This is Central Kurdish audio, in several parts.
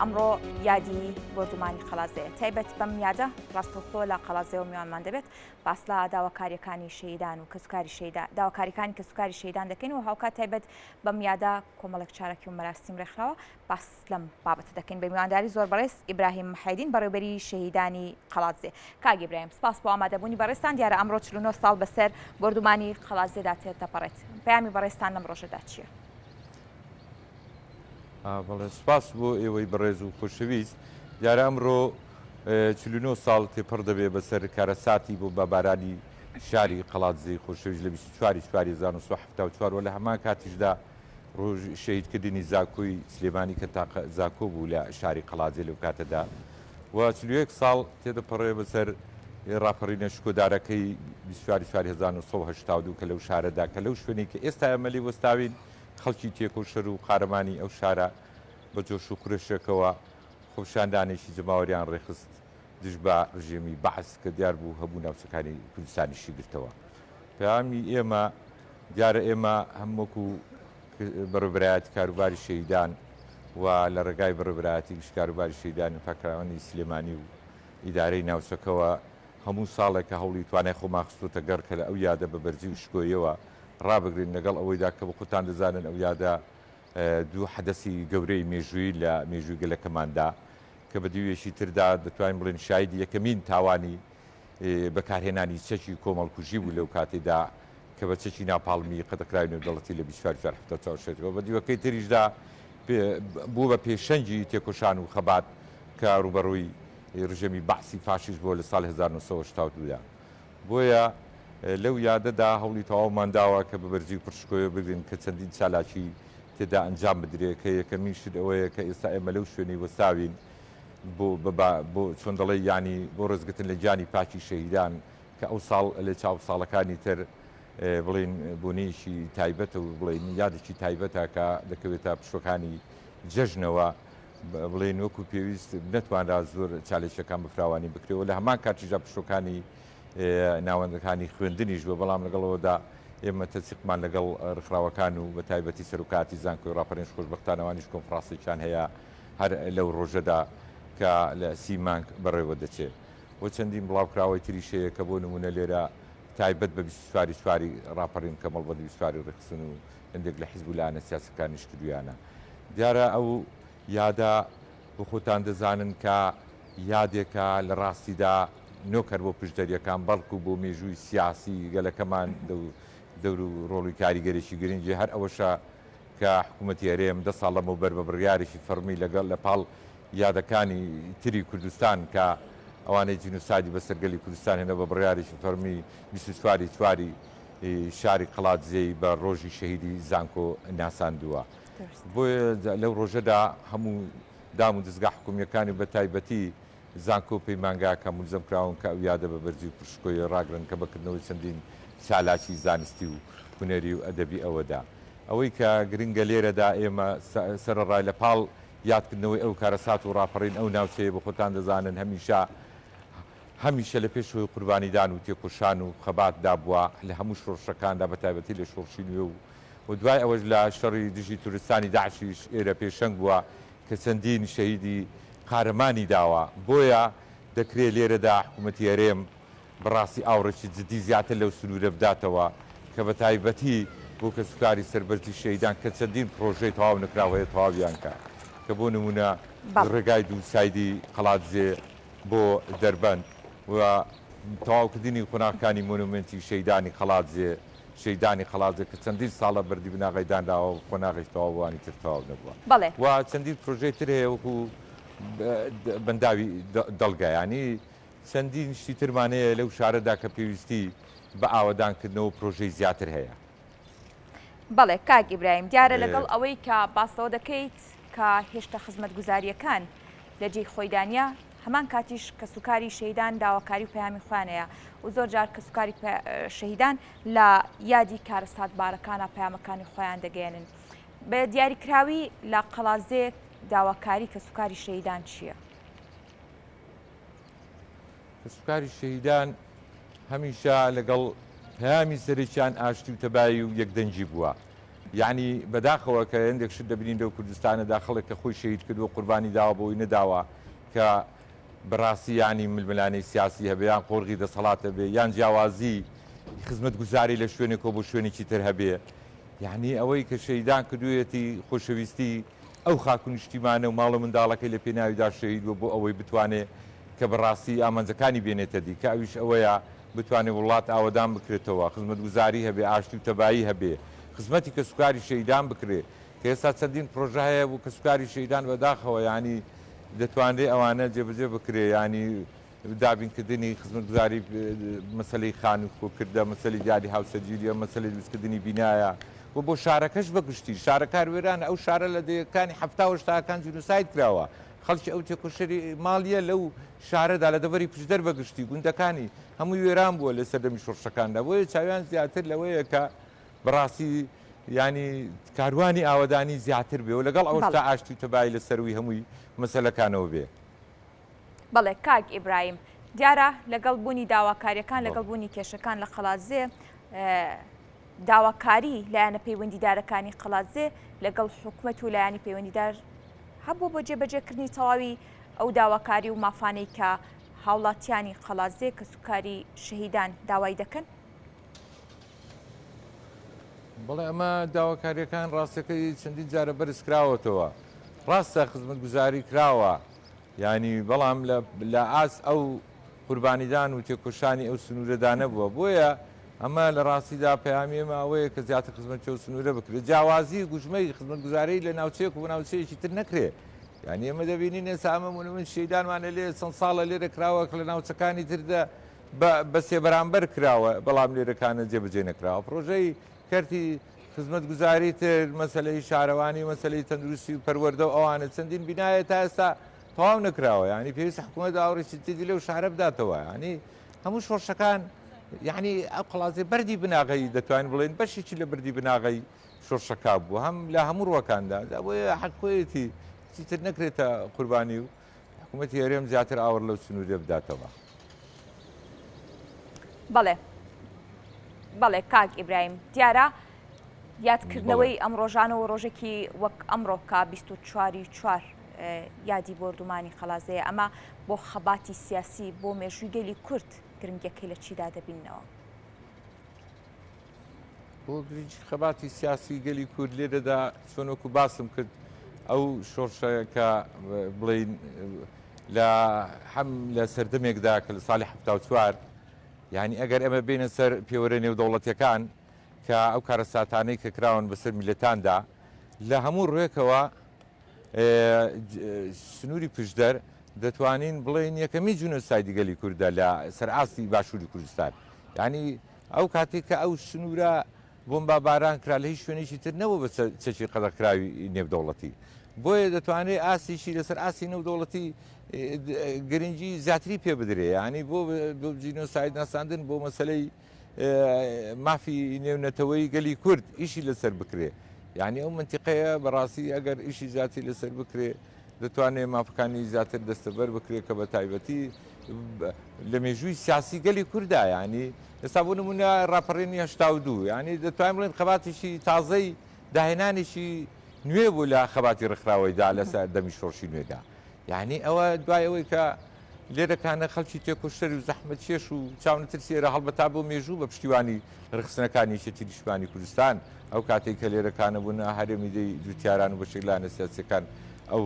ئەمڕۆ یادی بۆردومانی قەڵازەیە تایبەت بەم یادە ڕاستەوخۆ لە قەڵازەوە میوانمان دەبێت باس لە داواکاریەکانی شەیدان و داواکاریەکانی کە سوکاری شەیدان دەکەین و هاوکات تایبەت بەم یادا کۆمەڵێک چارەکی و مەراسیم ڕێکخراوە باس لەم بابەتە دەکەین بە میوانداری زۆر بەڕێز ئیبراهیم محەیدین بەڕێوەبەری شەهیدانی قەڵازێ. کاک ئیبراهیم سپاس بۆ ئامادەبوونی بەڕێستان. دیارە ئەمڕۆ 49 ساڵ بەسەر بۆردومانی قەڵازێدا دەپەڕێت. پەیامی بەڕێستان لەم ڕۆژەدا چییە؟ بەڵێ سپاس بۆ ئێوەی بەڕێز و خۆشەویست. دیارە ئەمڕۆ 49 ساڵ تێپەڕ دەبێ بەسەر کارەساتی بۆ بابارانی شاری قەڵاتزەی خۆشەویست لە 24/1974 و لە هەمان کاتیشدا ڕۆژ شەهیدکردنی زاکۆی سلێمانی کە تاقە زاکۆ بوو لە شاری قەڵاتزێ لەو کاتەدا و 41 ساڵ تێدەپەڕێ بەسەر ڕاپەڕینە شکۆدارەکەی 24/1982 کە لەو شارەدا کە لەو شوێنی کە ئێستا ئەمەلی وەستاوین خەڵکی تێکۆشەر و قارەمانی ئەو شارە بە جۆش و کوڕشێکەوە خۆشاندانێکی جەماوەریان ڕێخست دژ بە ڕژێمی بەعس کە دیار بوو هەبوو ناوچەکانی کوردستانیشی گرتەوە. پەیامی ئێمە دیارە ئێمە هەمووەکو بەڕێوەبەرایەتی کاروباری شەیدان و لە ڕێگای بەڕێوەبەرایەتی کاروباری شەیدان فەرکراوەنی سلێمانی و ئیدارەی ناوچەکەوە هەموو ساڵێکە هەوڵی توانای خۆمان خستوتە گەڕ کە لە ئەو یادە بە بەرزی و شکۆیەوە ڕابگرین لەگەڵ ئەوەیدا کە بە خۆتان دەزانن ئەو یادە دوو حەدەسی گەورەی مێژووی لە مێژووی گەلەکەماندا کە بە دیوێشی تردا دەتوانین بڵێن شایدی یەکەمین تاوانی بەکارهێنانی چەکی کۆمەڵکوژی بوو لەو کاتێدا کە بە چەکی ناپاڵمی قەتەکراوی نێودەوڵەتی لە 24/1970 بە دیوەکەی تریشدا بوو بە پێشەنگی تێکۆشان و خەبات کە ڕوبەڕووی ڕژێمی بەعسی فاشیش بۆ لە ساڵی 1970دا. بۆیە لەو یادەدا هەوڵی تەواومان داوە کە بە بەرزی و پرشکۆیە بگرین کە چەندین چالاکی تێدا ئەنجام بدرێت کە یەکەمین شت ئەوەیە کە ئێستا ئێمە لەو شوێنەی وەستاوین بۆ چۆن دەڵێ ینی بۆ ڕێزگرتن لە گیانی پاکی شەهیدان کە ئەو ساڵ لە چاو ساڵەکانی تر بڵێن بۆنیشی تایبەتە و بڵێن یادێکی تایبەتە کە دەکەوێتە پشۆکانی جەژنەوە بڵێن وەکو پێویست نەتوانرا زۆر چالێکەکان بفراوانی بکرێەوە لە هەمان کاتیشدا پشۆکانی ناوەندەکانی خوێندنیش بووە بەڵام لەگەڵەوەدا ئێمە تەسیقمان لەگەڵ ڕخراوەکان و بە تایبەتی سەرۆکاتی زانکۆی ڕاپەرێنش خۆشبەختانەوەنیش کۆنفرانسێکیان هەیە هەر لەو ڕۆژەدا کە لە سی مانگ بەڕێوە دەچێت بۆ چەندین بڵاوکراوەی تریشەیە کە بۆ نمونە لێرە تایبەت بە 24 ڕاپەڕین کەمەڵ بە 24 ڕێخستن و هەندێک لە حیزبولانە سیاسەکانیش کردویانە. دیارە ئەو یادا بۆ خۆتان دەزانن کە یادێکە لە ڕاستیدا نۆکەر بۆ پشتەریەکان بەڵکو بۆ مێژووی سیاسی گەلەکەمان دەور و ڕۆڵی کاریگەرێکی گرنگی هەر ئەوەشە کە حکوومەتی هەرێم 10 ساڵ لەمەوبەر بە بڕیارێکی فەرمی لەگەڵ لە پاڵ یادەکانی تری کوردستان کە ئەوانەی جینۆسایدی بەسەرگەلی کوردستان هێنا بە بڕیارێکی فەرمی 24 شاری قەڵاتزەی بە ڕۆژی شەهیدی زانکۆ ناساندووە. بۆیە لەو ڕۆژەدا هەموو دام و دەستگا حکوومیەکانی بە تایبەتی زانکۆ پەیمانگاکە مولزەم کراون کە ئەو یادە بە بەرزی و پشکۆی ڕاگرن کە بەکردنەوەی چەندین چالاکی زانستی و هونەری و ئەدەبی ئەوەدا. ئەوەی کە گرنگە لێرەدا ئێمە سەرڕای لە پاڵ یادکردنەوەی ئەو کارەسات و ڕاپەڕین ئەو ناوچەیە بە خۆتان دەزانن هەمیشە لە پێشەوەی قوربانیدان و تێکۆشان و خەباتدا بووە لە هەموو شۆڕشەکاندا بە تایبەتی لە شۆڕشی نوێ و دوای ئەوەش لە شەڕی دژی تووریستانی داعشیش ئێرە پێشەنگ بووە کە چەندین شەهیدی قارەمانی داوە. بۆیە دەکرێت لێرەدا حکوومەتی هەرێم بەڕاستی ئاوڕێکی جدی زیاتر لەو سنوورە بداتەوە کە بە تایبەتی بۆ کە سوکاری سەربەرزی شەیدان کە چەندین پرۆژەی تەواو نکراوەیە تەواویان کە کە بۆ نمونە ڕێگای دووسایدی قەڵاتزێ بۆ دەربەند و تەواوکردنی قۆناغەکانی مۆنومنتی شەیدانی قەڵاتزێ کە چەندین ساڵە بەردی بناغیدانداوە و قۆناغێک تەواوانی تر تەواو نەبووە و چەندین پرۆژەی تر هەیە وەکو بەنداوی دڵگایانی چەندین شتی ترمانەیە لەو شارەدا کە پێویستی بە ئاوەدانکردنەوە پرۆژەی زیاتر هەیە. بەڵێ کاک ئیبراهیم دیارە لەگەڵ ئەوەی کە باسەوە دەکەیت کە هێشتا خزمەتگوزاریەکان لە جێی خۆیدانیا هەمان کاتیش کە سوکاری شەیدان داواکاری و پەیامی خۆیانەیە و زۆر جار کە سوکاری شەهیدان لە یادی کارەسات بارەکانە پەیامەکانی خۆیان دەگەێنن. بە دیاریکراوی لە قەڵازێ داواکاری کە سوکاری شەهیدان چییە؟ سوکاری شەهیدان هەمیشە لەگەڵ پەیامی سەرێکیان ئاشتی و تەبایی و یەکدەنجی بووە یعنی بەداخەوە کە هەندێک شت دەبینین لەو کوردستانەدا خەڵک کە خۆی شەهید کردو و قوربانی داوە بۆی نەداوە کە بەڕاستی ینی ململانەی سیاسی هەبێ یان قۆڕغی دەسەڵات هەبێ یان جیاوازی خزمەت گوزاری لە شوێنێکەوە بۆ شوێنێکی تر هەبێ یعنی ئەوەی کە شەهیدان کردوویەتی خۆشەویستی ئەو خاکونیشتیمانە و ماڵە منداڵەکەی لە پێناویدا شەهید بۆ ئەوەی بتوانێت کە بەڕاستی ئامانجەکانی بێنێتە دی کە ئەویش ئەوەیە بتوانێت وڵات ئاوەدان بکرێتەوە خزمەت گوزاری هەبێ ئاشتی و تەبایی هەبێ خزمەتی کە سوکاری شەهیدان بکرێت کە ئێستا چەندین پرۆژە هەیە بوو کە سوکاری شەهیدان بەداخەوە ینی دەتوانرێت ئەوانە جێبەجێ بکرێ ینی دابینکردنی خزمەت گوزاری مەسلەی خان و کۆکردە مەسلەی دیاری هاوسەرگیریە مەسلەی دروستکردنی بینایە و بۆ شارەکەش بەگشتی شارەکار وێران ئەو شارە لە دەیەکانی هەفتاوەشتاکان جنوسایت کراوە خەڵکی ئەو تێکۆشەری ماڵیە لەو شارەدا لە دەوەری پشدەر بەگشتی گوندەکانی هەمووی وێران بووە لە سەردەمی شۆڕشەکاندا بۆیە چاویان زیاتر لەوەیە کە بەڕاستی ینی کاروانی ئاوەدانی زیاتر بێ و لەگەڵ ئەوشتا ئاشتی و تەبایی لە سەروی هەمووی مەسەلەکانەوە بێ. بەڵێ کاک ئیبراهیم دیارە لەگەڵ بوونی داواکاریەکان لەگەڵ بوونی کێشەکان لە قەڵاتزێ داواکاری لایەنە پەیوەندیدارەکانی قەڵاتزێ لەگەڵ حکوومەت و لایەنی پەیوەندیدار هەبوو بۆ جێبەجێکردنی تەواوی ئەو داواکاری و مافانەی کە هاوڵاتیانی قەڵاتزێ کە سوکاری شەهیدان داوای دەکەن؟ بەڵێ ئەمە داواکاریەکان ڕاستەکەی چەندین جارە بەرز کراوەتەوە ڕاستە خزمەت گوزاری کراوە ینی بەڵام لە ئاس ئەو قوربانیدان و تێکۆشانی ئەو سنوورەدا نەبووە بۆیە ئەمە لە ڕاستیدا پەیامی ئێمە ئەوەیە کە زیاتر خزمەتی و سنوورە بکرێت جیاوازی گوژمەی خزمەت گوزارەی لە ناوچەیەک و ناوچەیەکی تر نەکرێت یعنی ئێمە دەبینین ئێستا ئەمە من شەیدانمانە لێ چەند ساڵە لێرە کراوە کە لە ناوچەکانی تردا بە سێ بەرامبەر کراوە بەڵام لێرەکانە جێبەجێ نەکراوە پرۆژەی کەرتی خزمەت گوزاری تر مەسلەی شارەوانی مەسلەی تەندروستی و پەروەردە و ئەوانە چەندین بینایە تا ئێستا تەواو نەکراوە ینی پێویستە حکوومەت ئاوڕێکی تێدی لەو شارە بداتەوە ینی هەموو شۆڕشەکان یعنی ئەو قەڵاتێ بەردی بناغی دەتوانین بڵێن بەشێکی لە بردی بناغی شۆڕشەکە بوو هەم لە هەموو ڕوەکاندا بۆیە حکوەتی چیتر نەکرێتە قوربانی و حکوومەتی هەرێم زیاتر ئاوەڕ لەو سنوورێ بداتەوە. بەڵێ کاک ئیبراهیم دیارە یادکردنەوەی ئەم ڕۆژانەوە ڕۆژێکی وەک ئەمڕۆکە 24/4 یادی بردومانی قەڵاتزەیە ئەمە بۆ خەباتی سیاسی بۆ مێژووی گەلی کورد گرنگەکەی لە چیدا دەبینەوە؟ بۆ گرنگ خەباتی سیاسی گەلی کورد لێرەدا چۆنۆکو باسم کرد ئەو شۆڕشەکە بڵین هەم لە سەردەمێکدا کە لە ساڵی 1970 یعنی ئەگەر ئەمە بینە سەر پێوەرە نێودەوڵەتیەکان کە ئەو کارەساتانەی کە کراون بەسەر میلەتاندا لە هەموو ڕوێکەوە سنووری پشدەر دەتوانین بڵێن یەکەمی جونۆسایدی گەلی کووردە لە سەرئاستی باشووری کوردستان ینی ئەو کاتێک کە ئەو سنوورە بۆمبا باران کرا لە هیچ شوێنێکی تر نەبوو بە چەکی قەدەکراوی نێودەوڵەتی بۆیە دەتوانێت ئاسیشی لەسەر ئاسی نێودەوڵەتی گرنگی زیاتری پێ بدرێ ینی بۆ جینۆساید ناساندن بۆ مەسلەی مافی نێونەتەوەی گەلی کورد ئیشی لەسەر بکرێ یعنی ئەو منتیقەیە بەڕاستی ئەگەر ئیشی زیاتی لەسەر بکرێ دەتوانێت مافەکانی زیاتر دەستەبەر بکرێت کە بە تایبەتی لە مێژووی سیاسی گەلی کووردا ینی ئێستا بۆ نمونە ڕاپەڕێنی 1992 ینی دەتوانین بڵێن خەباتیشی تازەی داهێنانێکی نوێ بوو لە خەباتی ڕخراوەیدا لەسەر دەمی شۆڕشی نوێدا یعنی ئەوە دوای ئەوەی کە لێرەکانە خەڵکی تێکۆشتەری و زەحمەت چێش و چاونەترسیێرە هەڵبەتا بۆ مێژوو بە پشتیوانی ڕخسنەکانی یەکێتی نیشتیمانی کوردستان ئەو کاتێک کە لێرەکانە بوون هەرێمی دەی جوتیاران و بەشێکلانە سیاسیەکان ئەو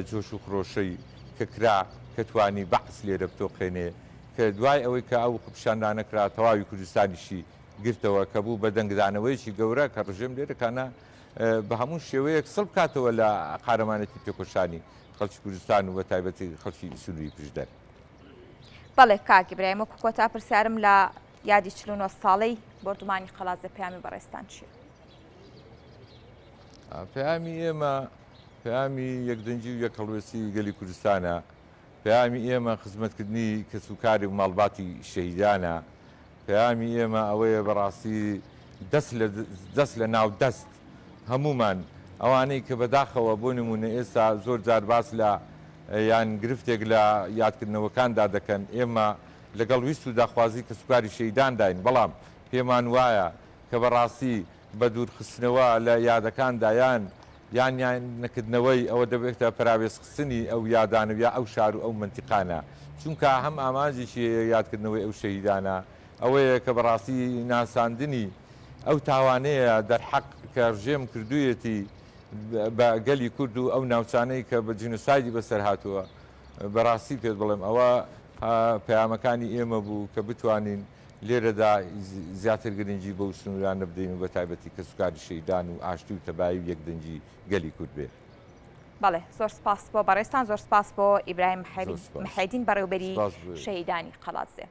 جۆش و خڕۆشەی کە کرا کە توانی بەحس لێرە بتۆقێنێ کە دوای ئەوەی کە ئەو پیشاندانەکرا تەواوی کوردستانیشی گرتەوە کە بوو بە دەنگدانەوەیکی گەورە کە ڕژێم لێرەکانە بە هەموو شێوەیەک سڵ بکاتەوە لە قارەمانەتی تێکۆشانی خەڵکی کوردستان و بە تایبەتی خەڵکی سنووری پشدەر. بەڵێ کاک ئیبراهیم وەکو کۆتا پرسیارم لە یادی 49 ساڵەی بردومانی قەڵاتزە پەیامی بەڕێستان چییە؟ پەیامی ئێمە پەیامی یەکدەنگی و یەکهەڵوێستی گەلی کوردستانە پەیامی ئێمە خزمەتکردنی کەسوکاری و ماڵباتی شەهیدانە پەیامی ئێمە ئەوەیە بەڕاستی دەست لە ناو دەست هەمومان ئەوانەی کە بەداخەوە بۆ نمونە ئێستا زۆر جار باس لە یان گرفتێک لە یادکردنەوەکاندا دەکەن ئێمە لەگەڵ ویست و داخوازی کە سوکاری شەهیدان داین بەڵام پێمان وایە کە بەڕاستی بە دوورخستنەوە لە یادەکاندایان یان نەکردنەوەی ئەوە دەبێتە پراوێزخستنی ئەو یادانویا ئەو شار و ئەو منتیقانە چونکە هەم ئامانجێکی یادکردنەوەی ئەو شەهیدانە ئەوەیە کە بەڕاستی ناساندنی ئەو تاوانەیە دەرحەق کە ڕژێم کردوویەتی بە گەلی کورد و ئەو ناوچانەی کە بە جنوسایدی بەسەر هاتووە بەڕاستی پێت بڵێم ئەوە پەیامەکانی ئێمە بوو کە بتوانین لێرەدا زیاتر گرنگی بە سنووران بدەین و بە تایبەتی کە سوکاری شەیدان و ئاشتی و تەبایی و یەکدەنگی گەلی کورد بێت. بەڵێ زۆر سپاس بۆ بەڕێستان، زۆر سپاس بۆ ئیبراهیم محەیدین بەڕێوەبەری شەهیدانی قەڵاتزێ.